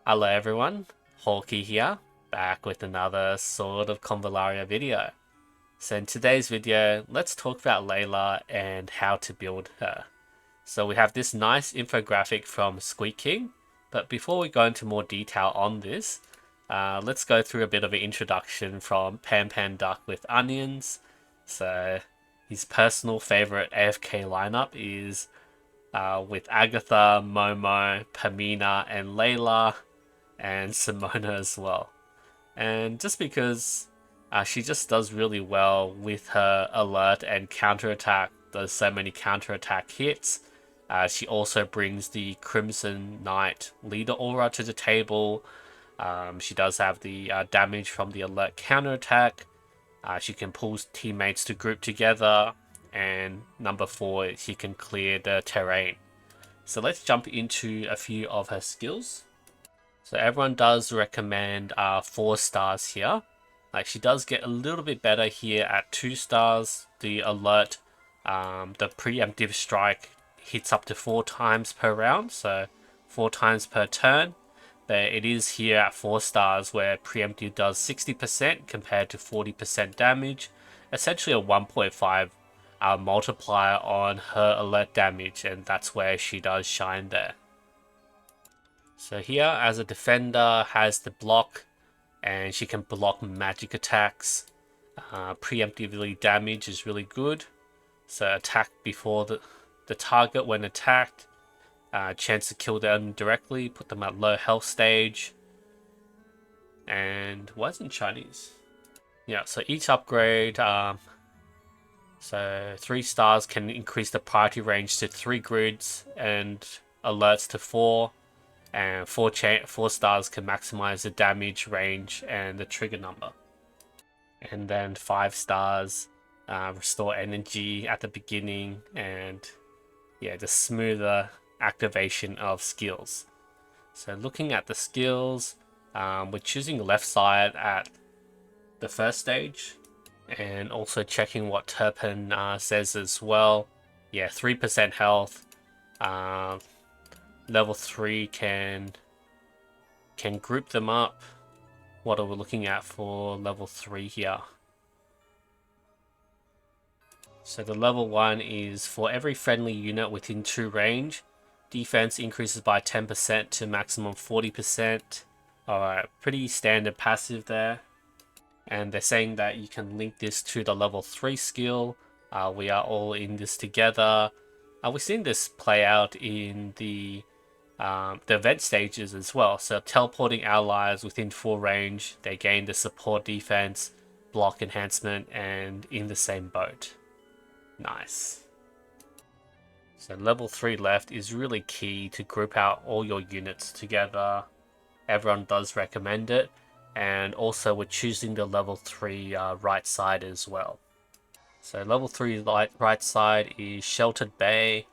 Hello everyone, Hawky here, back with another sort of Convallaria video. So in today's video, let's talk about LAYLA and how to build her. So we have this nice infographic from Squeak King, but before we go into more detail on this, let's go through a bit of an introduction from Pan Duck with Onions. So his personal favorite AFK lineup is with Agatha, Momo, Pamina, and LAYLA, and Simona as well. And just because she just does really well with her alert and counterattack, does so many counterattack hits. She also brings the Crimson Knight leader aura to the table. She does have the damage from the alert counterattack. She can pull teammates to group together. And number 4, she can clear the terrain. So let's jump into a few of her skills. So everyone does recommend 4 stars here. Like, she does get a little bit better here at 2 stars. The alert, the preemptive strike hits up to 4 times per round, so 4 times per turn. But it is here at 4 stars where preemptive does 60% compared to 40% damage. Essentially a 1.5 multiplier on her alert damage, and that's where she does shine there. So here, as a defender, has the block, and she can block magic attacks. Preemptively damage is really good. So attack before the target when attacked. Chance to kill them directly, put them at low health stage. And why isn't Chinese? Yeah, so each upgrade, so 3 stars can increase the priority range to 3 grids and alerts to 4. And 4 stars can maximize the damage range and the trigger number. And then 5 stars restore energy at the beginning, and yeah, the smoother activation of skills. So looking at the skills, we're choosing left side at the first stage, and also checking what Turpan says as well. Yeah, 3% health. Level 3 can group them up. What are we looking at for level 3 here? So the level 1 is for every friendly unit within 2 range, defense increases by 10% to maximum 40%. Alright, pretty standard passive there. And they're saying that you can link this to the level 3 skill. We are all in this together. We've seen this play out in the event stages as well. So teleporting allies within 4 range, they gain the support defense, block enhancement, and in the same boat. Nice. So level 3 left is really key to group out all your units together. Everyone does recommend it. And also we're choosing the level 3 right side as well. So level 3 right side is Sheltered Bay.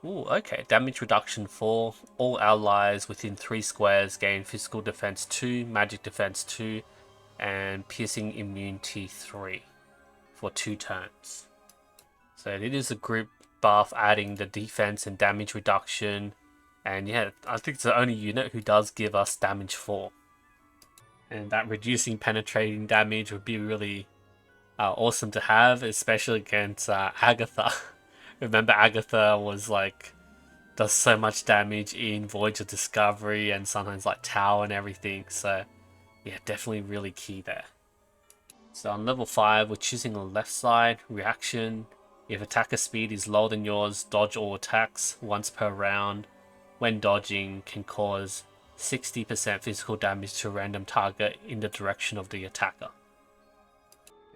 Ooh, okay, damage reduction 4. All allies within 3 squares gain physical defense 2, magic defense 2, and piercing immunity 3 for 2 turns. So it is a group buff adding the defense and damage reduction. And yeah, I think it's the only unit who does give us damage 4. And that reducing penetrating damage would be really awesome to have, especially against Agatha. Remember, Agatha was like, does so much damage in Voyage of Discovery and sometimes like Tower and everything. So yeah, definitely really key there. So on level 5, we're choosing the left side, reaction. If attacker speed is lower than yours, dodge all attacks once per round. When dodging, can cause 60% physical damage to a random target in the direction of the attacker.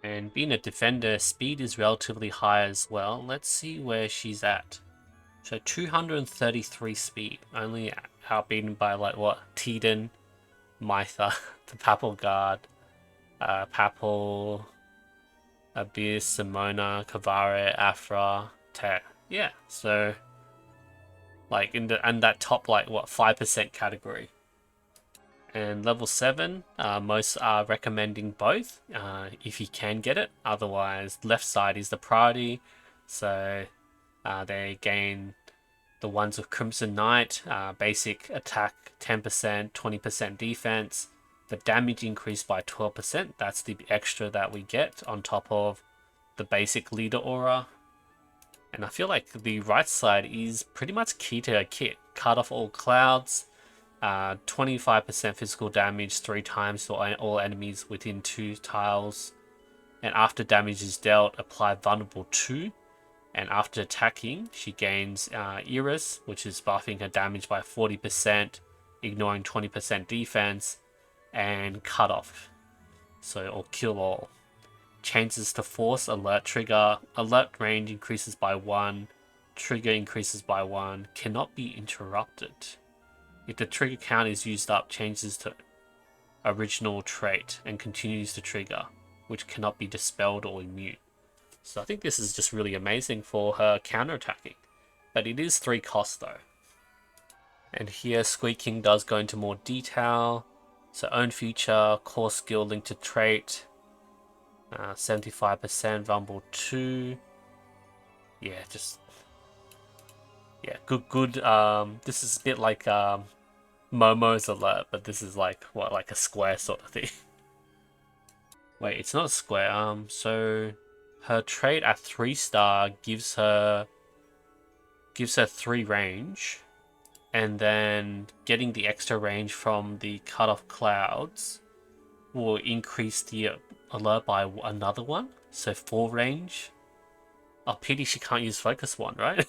And being a defender, speed is relatively high as well. Let's see where she's at. So 233 speed, only outbeaten by like what? Tiden, Mytha, the Papal Guard, Papal, Abyss, Simona, Kavare, Afra, Te. Yeah, so like in that top like what 5% category. And level 7, most are recommending both if you can get it. Otherwise, left side is the priority. So they gain The ones with Crimson Knight, basic attack 10%, 20% defense, the damage increased by 12%. That's the extra that we get on top of the basic leader aura. And I feel like the right side is pretty much key to her kit. Cut off all clouds, 25% physical damage 3 times to all enemies within 2 tiles. And after damage is dealt, apply vulnerable 2. And after attacking, she gains Iris, which is buffing her damage by 40%, ignoring 20% defense, and cut off. So, or kill all. Changes to force, alert trigger, alert range increases by 1, trigger increases by 1, cannot be interrupted. If the trigger count is used up, changes to original trait and continues to trigger, which cannot be dispelled or immune. So I think this is just really amazing for her counterattacking. But it is 3 costs though. And here Squeaking does go into more detail. So own feature, core skill linked to trait, 75% vulnerable 2. Yeah, just good. This is a bit like Momo's alert, but this is like what, like a square sort of thing. Wait, it's not a square. So her trait at 3-star gives her 3 range, and then getting the extra range from the cut off clouds will increase the alert by another 1, so 4 range. Oh, pity she can't use focus 1, right?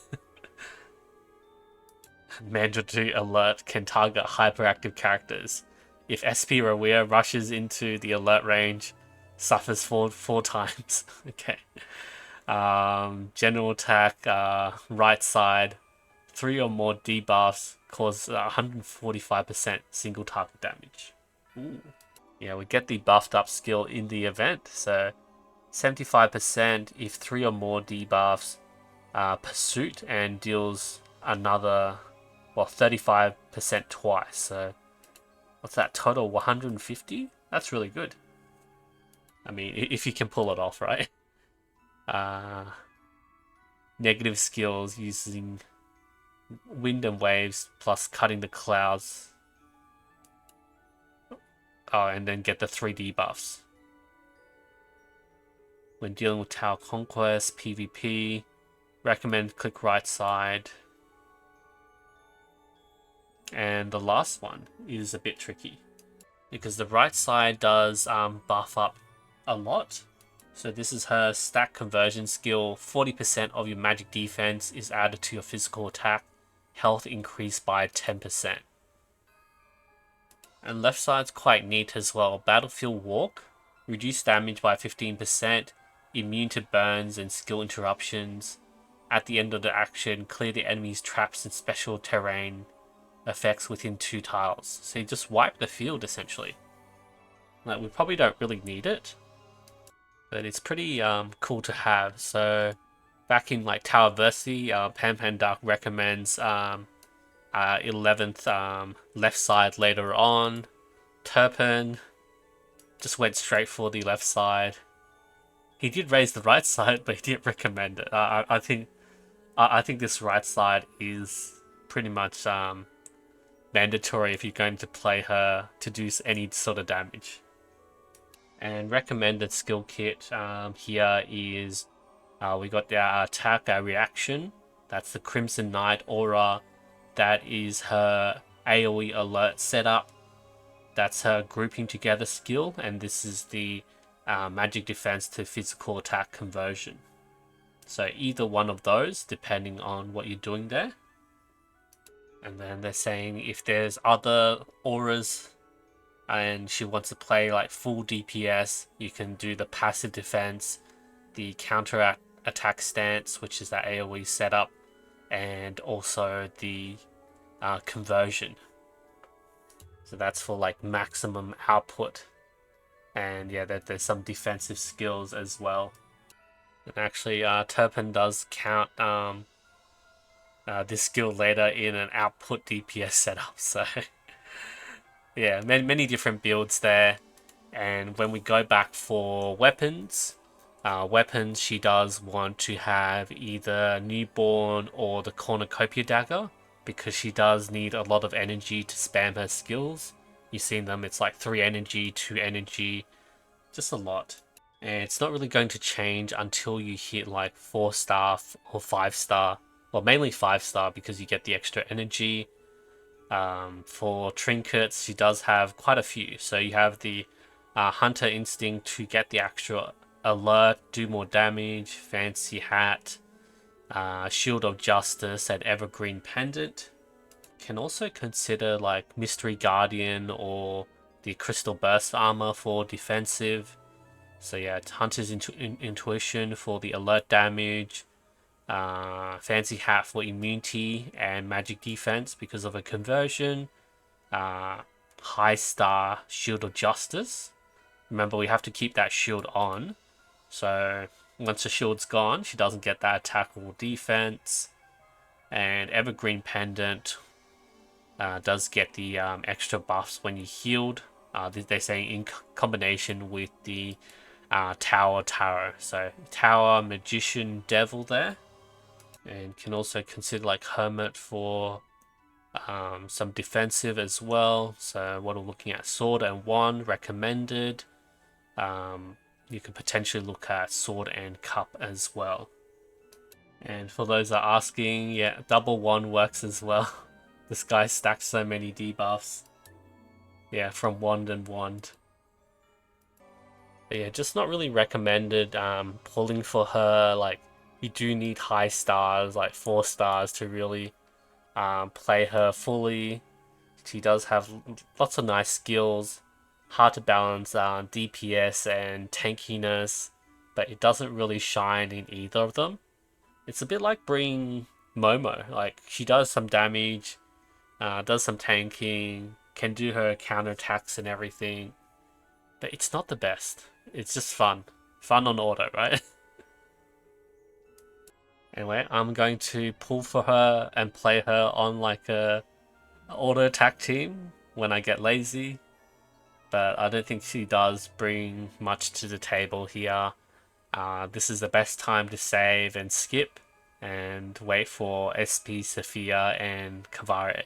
Mandatory alert can target hyperactive characters. If SP Rawia rushes into the alert range, suffers 4 times. Okay. General attack, right side, 3 or more debuffs cause 145% single target damage. Ooh. Yeah, we get the buffed up skill in the event, so 75% if 3 or more debuffs, pursuit, and deals another, well, 35% twice. So what's that total? 150? That's really good. I mean, if you can pull it off, right? Negative skills using wind and waves plus cutting the clouds. Oh, and then get the 3 debuffs. When dealing with Tower Conquest, PvP, recommend click right side. And the last one is a bit tricky, because the right side does buff up a lot. So this is her stack conversion skill. 40% of your magic defense is added to your physical attack. Health increased by 10%. And left side's quite neat as well. Battlefield Walk. Reduce damage by 15%. Immune to burns and skill interruptions. At the end of the action, clear the enemy's traps and special terrain effects within 2 tiles. So you just wipe the field essentially. Like, we probably don't really need it, but it's pretty cool to have. So back in like Towerversity, Pan Duck recommends 11th left side later on. Turpan just went straight for the left side. He did raise the right side, but he didn't recommend it. I think this right side is pretty much mandatory if you're going to play her to do any sort of damage. And recommended skill kit here is we got our attack, our reaction. That's the Crimson Knight aura. That is her AoE alert setup. That's her grouping together skill, and this is the magic defense to physical attack conversion. So either one of those, depending on what you're doing there. And then they're saying if there's other auras and she wants to play like full DPS, you can do the passive defense, the counter attack stance, which is that AoE setup, and also the conversion. So that's for like maximum output. And yeah, there's some defensive skills as well. And actually, Turpan does count this skill later in an output DPS setup. So yeah, many different builds there. And when we go back for weapons, Weapons, she does want to have either Newborn or the Cornucopia Dagger, because she does need a lot of energy to spam her skills. You've seen them, it's like 3 energy, 2 energy, just a lot. And it's not really going to change until you hit like 4-star or 5-star. Well, mainly 5-star because you get the extra energy. For trinkets, she does have quite a few. So you have the Hunter Instinct to get the extra alert, do more damage, fancy hat, Shield of Justice, and Evergreen Pendant. Can also consider like Mystery Guardian or the Crystal Burst Armor for defensive. So yeah, Hunter's Intuition for the alert damage, Fancy Hat for immunity and magic defense because of a conversion, High Star Shield of Justice. Remember, we have to keep that shield on, so once the shield's gone, she doesn't get that attack or defense. And Evergreen Pendant does get the extra buffs when you healed. They say in combination with the Tower Tarot. So Tower, Magician, Devil there. And can also consider like Hermit for some defensive as well. So what we're looking at, Sword and Wand recommended. You could potentially look at Sword and Cup as well. And for those that are asking, yeah, double wand works as well. This guy stacks so many debuffs. Yeah, from wand and wand. But yeah, just not really recommended pulling for her. Like, you do need high stars, like 4 stars, to really play her fully. She does have lots of nice skills. Hard to balance DPS and tankiness, but it doesn't really shine in either of them. It's a bit like bringing MOMO. Like, she does some damage, does some tanking, can do her counterattacks and everything, but it's not the best. It's just fun. Fun on auto, right? Anyway, I'm going to pull for her and play her on like a auto attack team when I get lazy. But I don't think she does bring much to the table here. This is the best time to save and skip and wait for SP, Sophia, and Convallaria.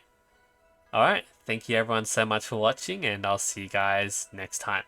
Alright, thank you everyone so much for watching, and I'll see you guys next time.